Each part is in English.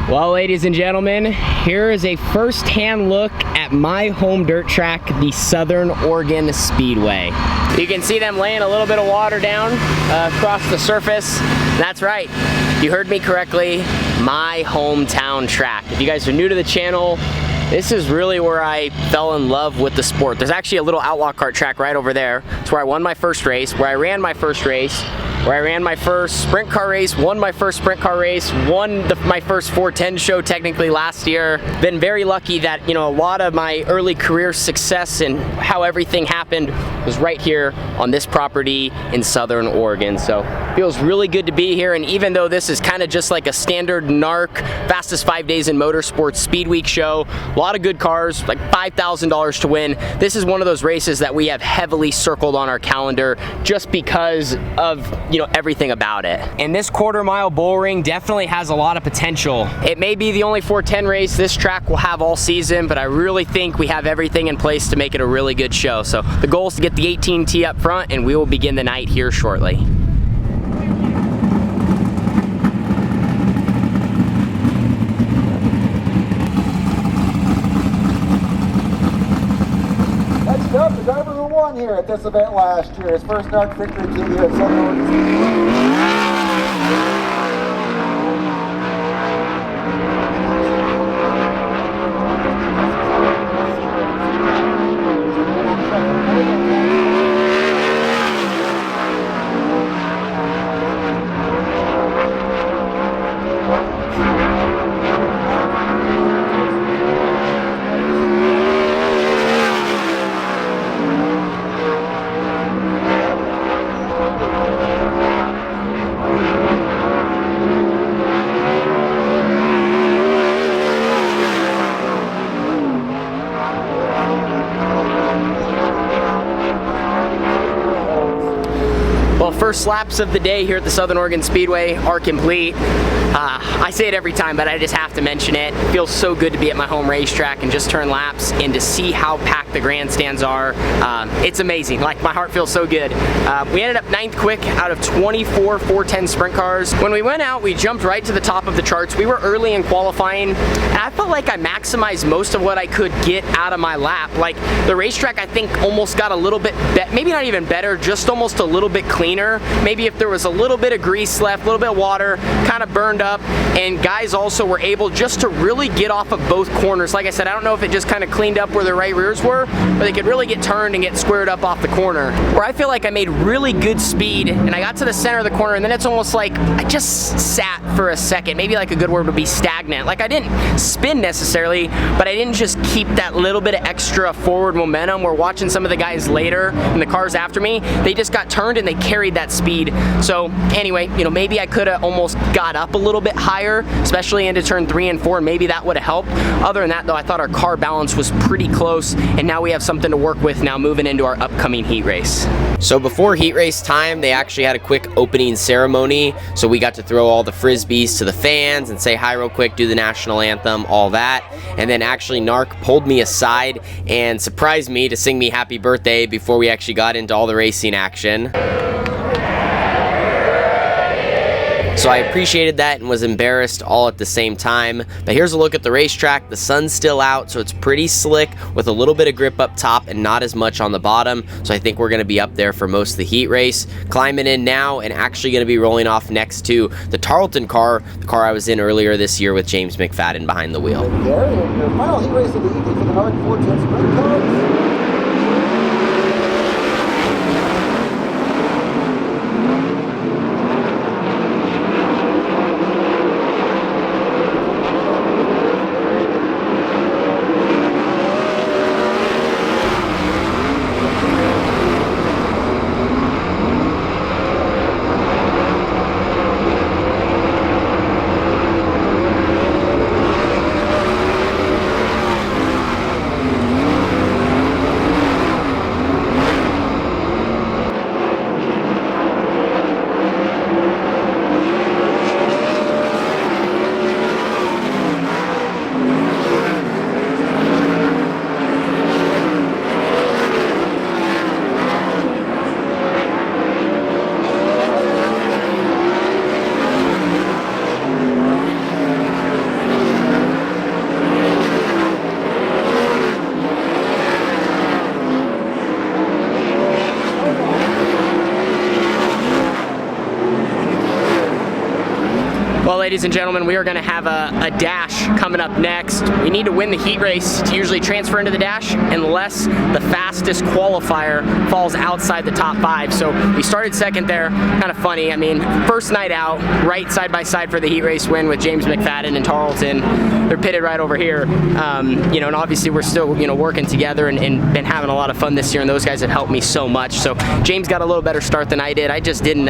Well, ladies and gentlemen, here is a first-hand look at my home dirt track, the Southern Oregon Speedway. You can see them laying a little bit of water down across the surface. That's right, you heard me correctly, my hometown track. If you guys are new to the channel, this is really where I fell in love with the sport. There's actually a little Outlaw Kart track right over there. It's where I won my first race, where I ran my first race, where I ran my first sprint car race, won my first sprint car race, won my first 410 show technically last year. Been very lucky that, you know, a lot of my early career success and how everything happened was right here on this property in Southern Oregon. So feels really good to be here. And even though this is kind of just like a standard NARC fastest 5 days in motorsports Speedweek show, a lot of good cars, like $5,000 to win. This is one of those races that we have heavily circled on our calendar just because of, you know, everything about it. And this quarter-mile bull ring definitely has a lot of potential. It may be the only 410 race this track will have all season, but I really think we have everything in place to make it a really good show. So the goal is to get the 18T up front, and we will begin the night here shortly. Next up, the driver who won here at this event last year. His first NARC victory came here at Southern Oregon Speedway. Well, first laps of the day here at the Southern Oregon Speedway are complete. I say it every time, but I just have to mention it. It feels so good to be at my home racetrack and just turn laps and to see how packed the grandstands are. It's amazing. Like, my heart feels so good. We ended up 9th quick out of 24 410 sprint cars. When we went out, we jumped right to the top of the charts. We were early in qualifying, and I felt like I maximized most of what I could get out of my lap. Like, the racetrack, I think, almost got a little bit maybe not even better, just almost a little bit cleaner. Maybe if there was a little bit of grease left, a little bit of water, kind of burned up, and guys also were able just to really get off of both corners. Like I said, I don't know if it just kind of cleaned up where the right rears were, but they could really get turned and get squared up off the corner. Where I feel like I made really good speed, and I got to the center of the corner, and then it's almost like I just sat for a second. Maybe like a good word would be stagnant. Like, I didn't spin necessarily, but I didn't just keep that little bit of extra forward momentum. We're watching some of the guys later in the cars after me, they just got turned and they carried that speed. So anyway, you know, maybe I could have almost got up a little bit higher, especially into turn 3 and 4, and maybe that would have helped. Other than that, though, I thought our car balance was pretty close, and now we have something to work with now moving into our upcoming heat race. So before heat race time, they actually had a quick opening ceremony, so we got to throw all the frisbees to the fans and say hi real quick, do the national anthem, all that. And then actually NARC pulled me aside and surprised me to sing me happy birthday before we actually got into all the racing action. So I appreciated that and was embarrassed all at the same time. But here's a look at the racetrack. The sun's still out, so it's pretty slick with a little bit of grip up top and not as much on the bottom. So I think we're going to be up there for most of the heat race. Climbing in now and actually going to be rolling off next to the Tarleton car, the car I was in earlier this year with James McFadden behind the wheel. There, your final heat race of the evening for the NARC 410 sprint cars. Well, ladies and gentlemen, we are going to have a dash coming up next. We need to win the heat race to usually transfer into the dash unless the fastest qualifier falls outside the top 5. So we started second there. Kind of funny. I mean, first night out, right side by side for the heat race win with James McFadden and Tarleton. They're pitted right over here. You know, and obviously we're still, you know, working together and been having a lot of fun this year, and those guys have helped me so much. So James got a little better start than I did. I just didn't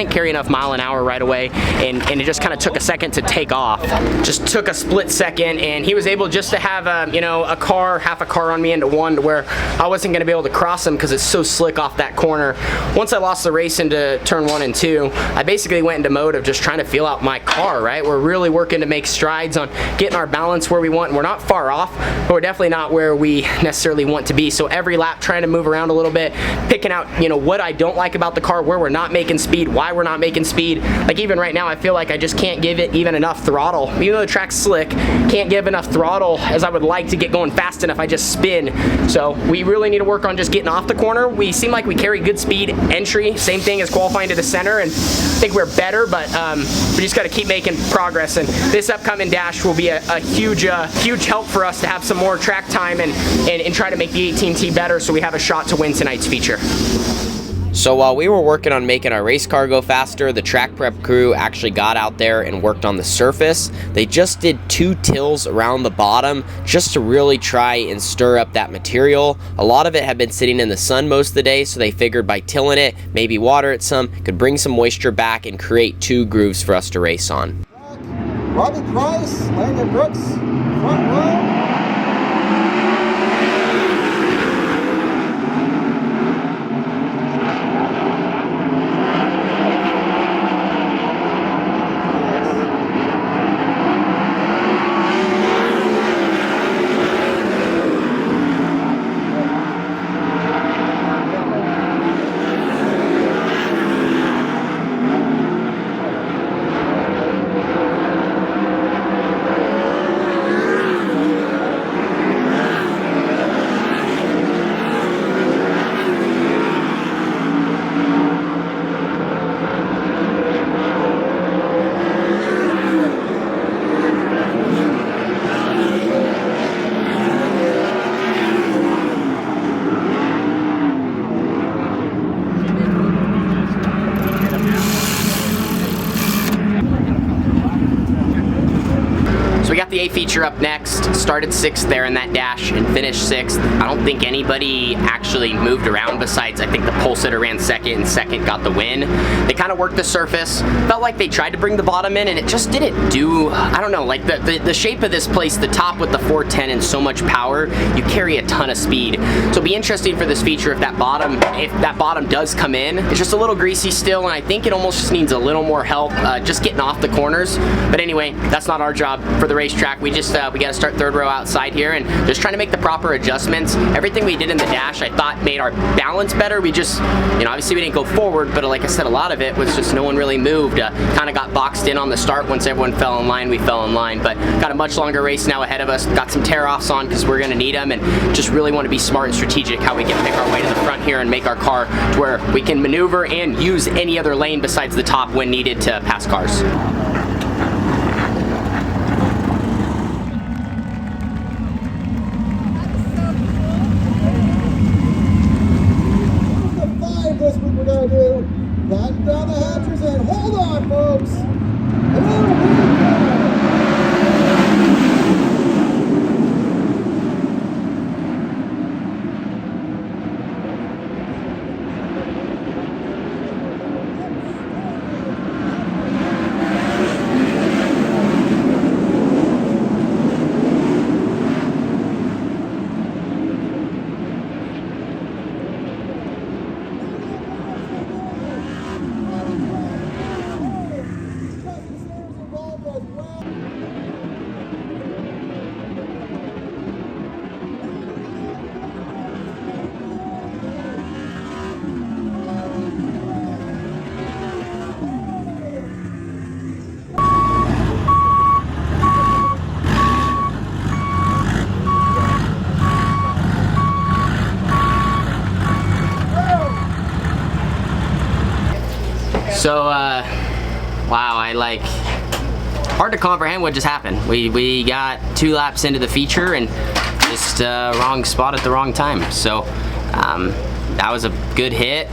carry enough mile an hour right away, and it just kind of took a second to take off. Just took a split second, and he was able just to have you know, half a car on me into one, to where I wasn't going to be able to cross him because it's so slick off that corner. Once I lost the race into turn 1 and 2, I basically went into mode of just trying to feel out my car, right? We're really working to make strides on getting our balance where we want, and we're not far off, but we're definitely not where we necessarily want to be. So every lap trying to move around a little bit, picking out, you know, what I don't like about the car, where we're not making speed, why we're not making speed. Like even right now, I feel like I just can't give it even enough throttle. Even though the track's slick, can't give enough throttle as I would like to get going fast enough. I just spin. So we really need to work on just getting off the corner. We seem like we carry good speed entry, same thing as qualifying to the center, and I think we're better, but we just got to keep making progress. And this upcoming dash will be a huge help for us to have some more track time and try to make the 18T better, so we have a shot to win tonight's feature. So while we were working on making our race car go faster, the track prep crew actually got out there and worked on the surface. They just did 2 tills around the bottom just to really try and stir up that material. A lot of it had been sitting in the sun most of the day, so they figured by tilling it, maybe water it some, could bring some moisture back and create 2 grooves for us to race on. Robbie Price, Landon Brooks, front row. So we got the A feature up next, started 6th there in that dash and finished 6th. I don't think anybody actually moved around besides, I think the pole sitter ran 2nd and 2nd got the win. They kind of worked the surface, felt like they tried to bring the bottom in and it just didn't do, I don't know, like the shape of this place, the top with the 410 and so much power, you carry a ton of speed. So it'll be interesting for this feature if that bottom does come in. It's just a little greasy still, and I think it almost just needs a little more help just getting off the corners. But anyway, that's not our job for the racetrack. We just we got to start 3rd row outside here and just trying to make the proper adjustments. Everything we did in the dash I thought made our balance better. We just, you know, obviously we didn't go forward, but like I said, a lot of it was just no one really moved. Kind of got boxed in on the start. Once everyone fell in line, we fell in line, but got a much longer race now ahead of us. Got some tear-offs on because we're going to need them, and just really want to be smart and strategic how we can pick our way to the front here and make our car to where we can maneuver and use any other lane besides the top when needed to pass cars. This week we're going to do batten down the hatches and hold on, folks. So, wow, hard to comprehend what just happened. We got 2 laps into the feature and just wrong spot at the wrong time. So that was a good hit.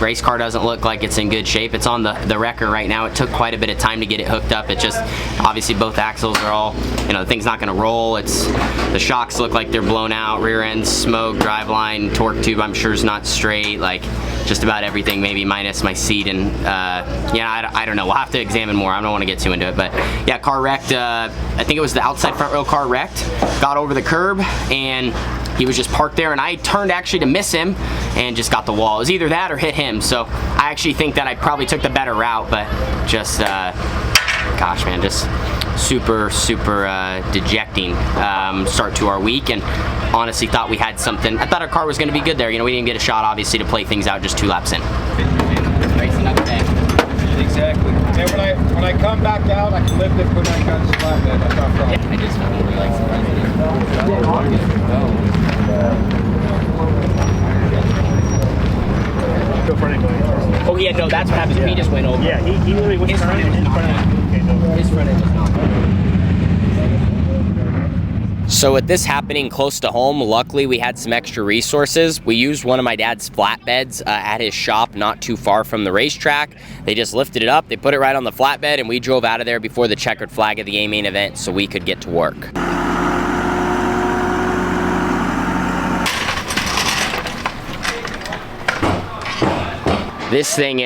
Race car doesn't look like it's in good shape. It's on the wrecker right now. It took quite a bit of time to get it hooked up. It just, obviously both axles are all, you know, the thing's not gonna roll. The shocks look like they're blown out, rear end smoke, driveline, torque tube I'm sure is not straight, like just about everything, maybe minus my seat. And yeah, I don't know, we'll have to examine more. I don't wanna get too into it, but yeah, car wrecked. I think it was the outside front row car wrecked, got over the curb, and he was just parked there, and I turned actually to miss him and just got the wall. It was either that or hit him, so I actually think that I probably took the better route, but just, gosh man, just super dejecting start to our week, and honestly thought we had something. I thought our car was gonna be good there. You know, we didn't get a shot, obviously, to play things out just 2 laps in. Racing up there. Exactly. And when I come back out, I can lift it, put that kind of spot there. That's not a problem. I just really like the president. Oh yeah, no, that's what happens. Yeah. He just went over. Yeah, he literally was turning in front of his front end was not. So with this happening close to home, luckily we had some extra resources. We used one of my dad's flatbeds at his shop not too far from the racetrack. They just lifted it up, they put it right on the flatbed, and we drove out of there before the checkered flag of the A-main event so we could get to work. This thing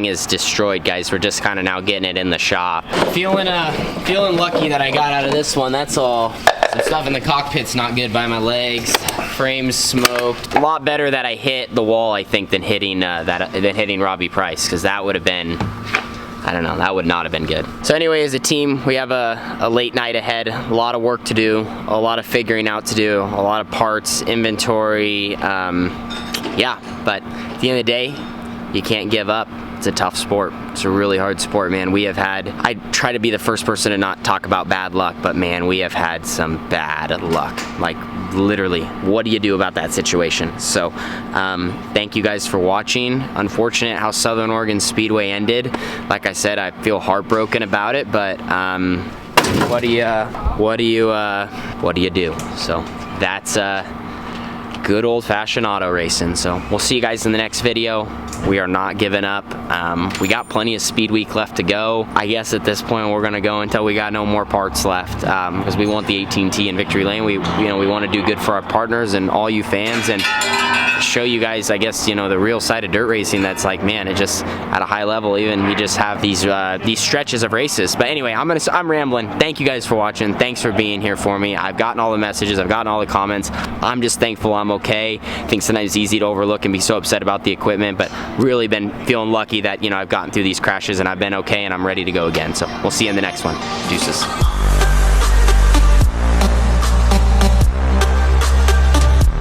is destroyed, guys. We're just kind of now getting it in the shop. Feeling lucky that I got out of this one, that's all. Some stuff in the cockpit's not good by my legs. Frames smoked. A lot better that I hit the wall, I think, than hitting Robbie Price, because that would have been, I don't know, that would not have been good. So anyway, as a team, we have a late night ahead, a lot of work to do, a lot of figuring out to do, a lot of parts, inventory, yeah, but at the end of the day, you can't give up. It's a tough sport. It's a really hard sport, man. We have had, I try to be the first person to not talk about bad luck, but man, we have had some bad luck. Like literally, what do you do about that situation? So thank you guys for watching. Unfortunate how Southern Oregon Speedway ended. Like I said, I feel heartbroken about it, but what do you do? So that's good old-fashioned auto racing. So we'll see you guys in the next video. We are not giving up. We got plenty of Speed Week left to go. I guess at this point we're gonna go until we got no more parts left, because we want the 18T in Victory Lane. We want to do good for our partners and all you fans, and show you guys, I guess, you know, the real side of dirt racing. That's like, man, it just at a high level, even you just have these stretches of races. But anyway, I'm rambling. Thank you guys for watching. Thanks for being here for me. I've gotten all the messages, I've gotten all the comments. I'm just thankful I'm okay. I think sometimes it's easy to overlook and be so upset about the equipment, but really been feeling lucky that, you know, I've gotten through these crashes and I've been okay and I'm ready to go again. So we'll see you in the next one. Deuces.